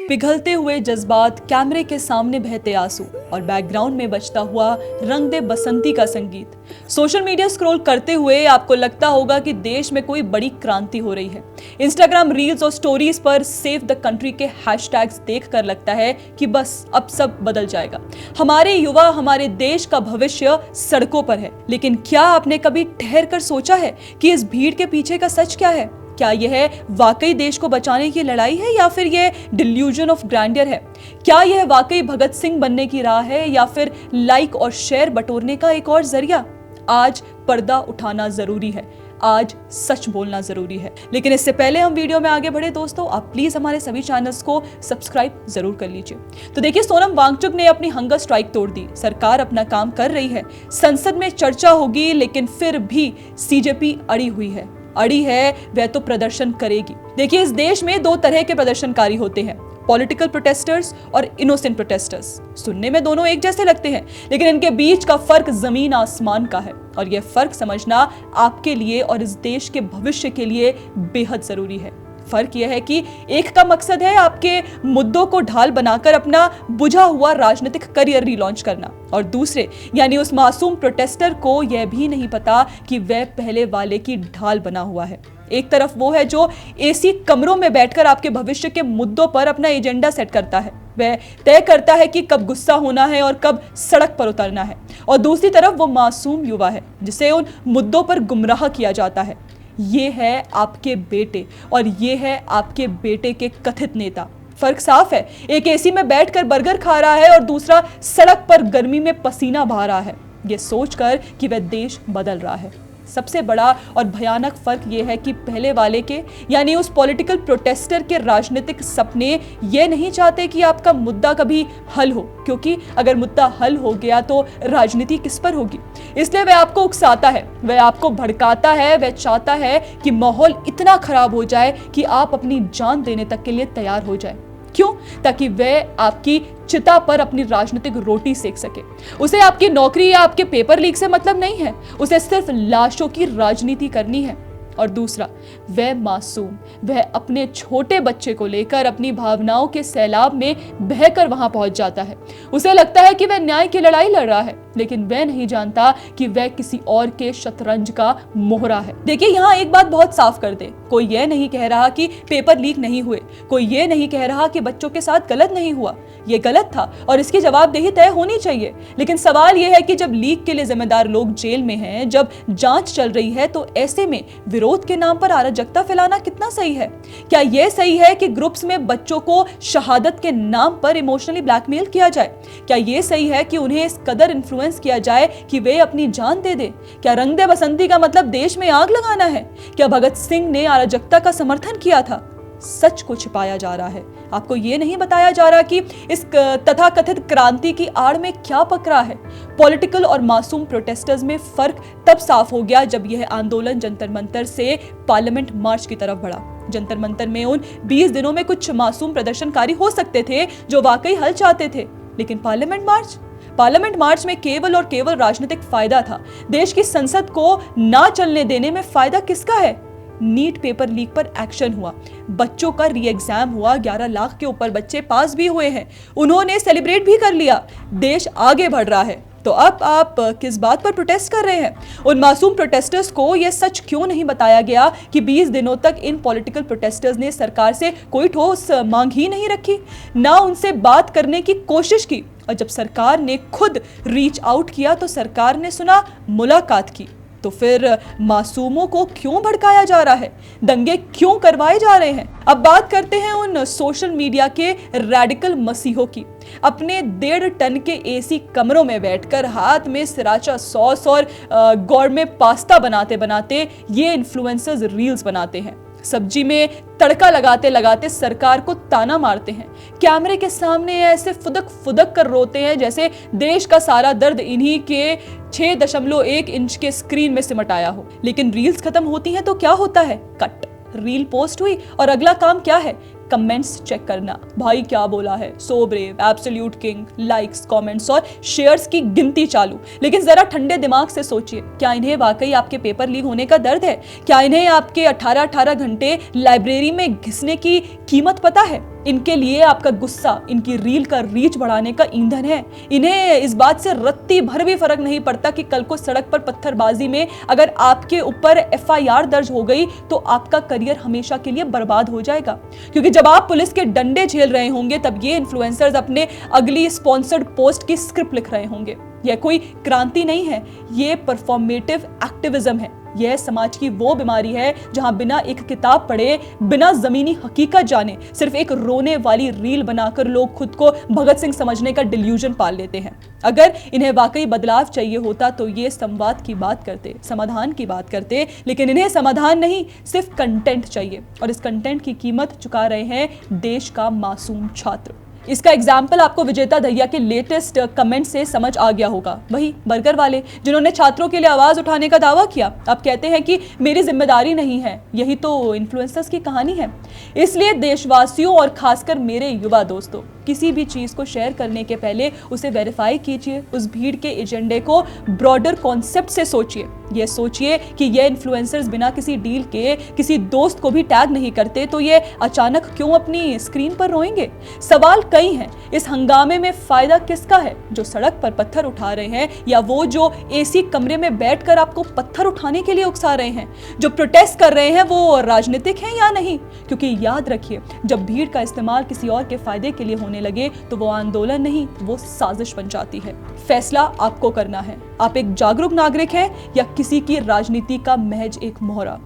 पिघलते हुए जज्बात, कैमरे के सामने बहते आंसू और बैकग्राउंड में बजता हुआ रंग दे बसंती का संगीत। सोशल मीडिया स्क्रॉल करते हुए आपको लगता होगा कि देश में कोई बड़ी क्रांति हो रही है। इंस्टाग्राम रील्स और स्टोरीज पर सेव द कंट्री के हैशटैग्स देखकर लगता है कि बस अब सब बदल जाएगा। हमारे युवा, हमारे देश का भविष्य सड़कों पर है। लेकिन क्या आपने कभी ठहर कर सोचा है कि इस भीड़ के पीछे का सच क्या है? क्या यह वाकई देश को बचाने की लड़ाई है या फिर यह डिल्यूजन ऑफ ग्रैंडियर है? क्या यह वाकई भगत सिंह बनने की राह है या फिर लाइक और शेयर बटोरने का एक और जरिया? आज पर्दा उठाना जरूरी है, आज सच बोलना जरूरी है। लेकिन इससे पहले हम वीडियो में आगे बढ़े दोस्तों, आप प्लीज हमारे सभी चैनल्स को सब्सक्राइब जरूर कर लीजिए। तो देखिए, सोनम वांगचुक ने अपनी हंगर स्ट्राइक तोड़ दी। सरकार अपना काम कर रही है, संसद में चर्चा होगी, लेकिन फिर भी सीजेपी अड़ी हुई है। अड़ी है वह तो प्रदर्शन करेगी। देखिए, इस देश में दो तरह के प्रदर्शनकारी होते हैं, पॉलिटिकल प्रोटेस्टर्स और इनोसेंट प्रोटेस्टर्स। सुनने में दोनों एक जैसे लगते हैं, लेकिन इनके बीच का फर्क जमीन आसमान का है और यह फर्क समझना आपके लिए और इस देश के भविष्य के लिए बेहद जरूरी है। फर्क यह है कि एक का मकसद है आपके मुद्दों को ढाल बनाकर अपना बुझा हुआ राजनीतिक करियर रीलॉन्च करना, और दूसरे यानी उस मासूम प्रोटेस्टर को यह भी नहीं पता कि वह पहले वाले की ढाल बना हुआ है। एक तरफ वो है जो एसी कमरों में बैठकर आपके भविष्य के मुद्दों पर अपना एजेंडा सेट करता है, वह तय करता है कि कब गुस्सा होना है और कब सड़क पर उतरना है, और दूसरी तरफ वो मासूम युवा है जिसे उन मुद्दों पर गुमराह किया जाता है। ये है आपके बेटे और ये है आपके बेटे के कथित नेता। फर्क साफ है, एक एसी में बैठकर बर्गर खा रहा है और दूसरा सड़क पर गर्मी में पसीना बहा रहा है, ये सोचकर कि वह देश बदल रहा है। सबसे बड़ा और भयानक फर्क यह है कि पहले वाले के यानी उस पॉलिटिकल प्रोटेस्टर के राजनीतिक सपने ये नहीं चाहते कि आपका मुद्दा कभी हल हो, क्योंकि अगर मुद्दा हल हो गया तो राजनीति किस पर होगी। इसलिए वह आपको उकसाता है, वह आपको भड़काता है, वह चाहता है कि माहौल इतना खराब हो जाए कि आप अपनी जान देने तक के लिए तैयार हो जाए। क्यों? ताकि वह आपकी चिता पर अपनी राजनीतिक रोटी सेक सके। उसे आपकी नौकरी या आपके पेपर लीक से मतलब नहीं है, उसे सिर्फ लाशों की राजनीति करनी है। और दूसरा, वह मासूम, वह अपने छोटे बच्चे को लेकर अपनी भावनाओं के सैलाब में बहकर वहां पहुंच जाता है। उसे लगता है कि वह न्याय की लड़ाई लड़ रहा है, लेकिन वह नहीं जानता कि वह किसी और के शतरंज का मोहरा है। देखिए, यहाँ एक बात बहुत साफ कर दे, कोई यह नहीं कह रहा कि पेपर लीक नहीं हुए, कोई यह नहीं कह रहा कि बच्चों के साथ गलत नहीं हुआ। यह गलत था और इसकी जवाबदेही तय होनी चाहिए। लेकिन सवाल यह है कि जब लीक के लिए जिम्मेदार लोग जेल में हैं, जब जांच चल रही है, तो ऐसे में विरोध के नाम पर अराजकता फैलाना कितना सही है? क्या यह सही है कि ग्रुप्स में बच्चों को शहादत के नाम पर इमोशनली ब्लैकमेल किया जाए? क्या यह सही है कि उन्हें इस कदर इन्फ्लुएंस किया जाए कि वे अपनी जान दे दे? क्या रंग दे बसंती का मतलब देश में आग लगाना है? क्या भगत सिंह ने अराजकता का समर्थन किया था? सच को छिपाया जा रहा है। आपको यह नहीं बताया जा रहा कि इस तथाकथित क्रांति की आड़ में क्या पकड़ा है। पॉलिटिकल और मासूम प्रोटेस्टर्स में फर्क तब साफ हो गया जब यह आंदोलन जंतर मंतर से पार्लियामेंट मार्च की तरफ बढ़ा। जंतर मंतर में उन 20 दिनों में कुछ मासूम प्रदर्शनकारी हो सकते थे जो वाकई हल चाहते थे, लेकिन पार्लियामेंट मार्च में केवल और केवल राजनीतिक फायदा था। देश की संसद को ना चलने देने में फायदा किसका है? नीट पेपर लीक पर एक्शन हुआ, बच्चों का री एग्जाम हुआ, 11 लाख के ऊपर बच्चे पास भी हुए हैं, उन्होंने सेलिब्रेट भी कर लिया, देश आगे बढ़ रहा है। तो अब आप किस बात पर प्रोटेस्ट कर रहे हैं? उन मासूम प्रोटेस्टर्स को यह सच क्यों नहीं बताया गया कि 20 दिनों तक इन पॉलिटिकल प्रोटेस्टर्स ने सरकार से कोई ठोस मांग ही नहीं रखी, ना उनसे बात करने की कोशिश की, और जब सरकार ने खुद रीच आउट किया तो सरकार ने सुना, मुलाकात की। तो फिर मासूमों को क्यों भड़काया जा रहा है? दंगे क्यों करवाए जा रहे हैं? अब बात करते हैं उन सोशल मीडिया के रैडिकल मसीहों की। अपने 1.5 टन के एसी कमरों में बैठकर हाथ में सिराचा सॉस और गौरमे पास्ता बनाते बनाते ये इन्फ्लुएंसर्स रील्स बनाते हैं। सब्जी में तड़का लगाते लगाते सरकार को ताना मारते हैं, कैमरे के सामने ऐसे फुदक फुदक कर रोते हैं जैसे देश का सारा दर्द इन्हीं के 6.1 इंच के स्क्रीन में सिमट आया हो। लेकिन रील्स खत्म होती हैं तो क्या होता है? कट, रील पोस्ट हुई और अगला काम क्या है? कमेंट्स चेक करना, भाई क्या बोला है, so brave, absolute king, likes, comments और शेयर्स की गिनती चालू। लेकिन जरा ठंडे दिमाग से सोचिए, क्या इन्हें वाकई आपके पेपर लीक होने का दर्द है? क्या इन्हें आपके 18-18 घंटे लाइब्रेरी में घिसने की कीमत पता है? इनके लिए आपका गुस्सा इनकी रील का रीच बढ़ाने का ईंधन है। इन्हें इस बात से रत्ती भर भी फर्क नहीं पड़ता कि कल को सड़क पर पत्थरबाजी में अगर आपके ऊपर FIR दर्ज हो गई तो आपका करियर हमेशा के लिए बर्बाद हो जाएगा। क्योंकि जब आप पुलिस के डंडे झेल रहे होंगे तब ये इन्फ्लुएंसर्स अपने अगली स्पॉन्सर्ड पोस्ट की स्क्रिप्ट लिख रहे होंगे। यह कोई क्रांति नहीं है, ये परफॉर्मेटिव एक्टिविज्म है। यह समाज की वो बीमारी है जहां बिना एक किताब पढ़े, बिना जमीनी हकीकत जाने, सिर्फ एक रोने वाली रील बनाकर लोग खुद को भगत सिंह समझने का डिल्यूजन पाल लेते हैं। अगर इन्हें वाकई बदलाव चाहिए होता तो ये संवाद की बात करते, समाधान की बात करते, लेकिन इन्हें समाधान नहीं, सिर्फ कंटेंट चाहिए, और इस कंटेंट की कीमत चुका रहे हैं देश का मासूम छात्र। इसका एग्जाम्पल आपको विजेता दहिया के लेटेस्ट कमेंट से समझ आ गया होगा। वही बर्गर वाले जिन्होंने छात्रों के लिए आवाज उठाने का दावा किया, अब कहते हैं कि मेरी जिम्मेदारी नहीं है। यही तो इन्फ्लुएंसर्स की कहानी है। इसलिए देशवासियों और खासकर मेरे युवा दोस्तों, किसी भी चीज को शेयर करने के पहले उसे वेरीफाई कीजिए, उस भीड़ के एजेंडे को ब्रॉडर कॉन्सेप्ट से सोचिए। ये सोचिए कि ये इन्फ्लुएंसर्स बिना किसी डील के किसी दोस्त को भी टैग नहीं करते तो ये अचानक क्यों अपनी स्क्रीन पर रोएंगे। सवाल कई हैं। इस हंगामे में फायदा किसका है, जो सड़क पर पत्थर उठा रहे हैं या वो जो AC कमरे में बैठकर आपको पत्थर उठाने के लिए उकसा रहे हैं। जो प्रोटेस्ट कर रहे हैं वो राजनीतिक हैं या नहीं, क्योंकि याद रखिए, जब भीड़ का इस्तेमाल किसी और के फायदे के लिए होने लगे तो वो आंदोलन नहीं, वो साजिश बन जाती है। फैसला आपको करना है। आप एक जागरूक नागरिक हैं या किसी की राजनीति का महज एक मोहरा।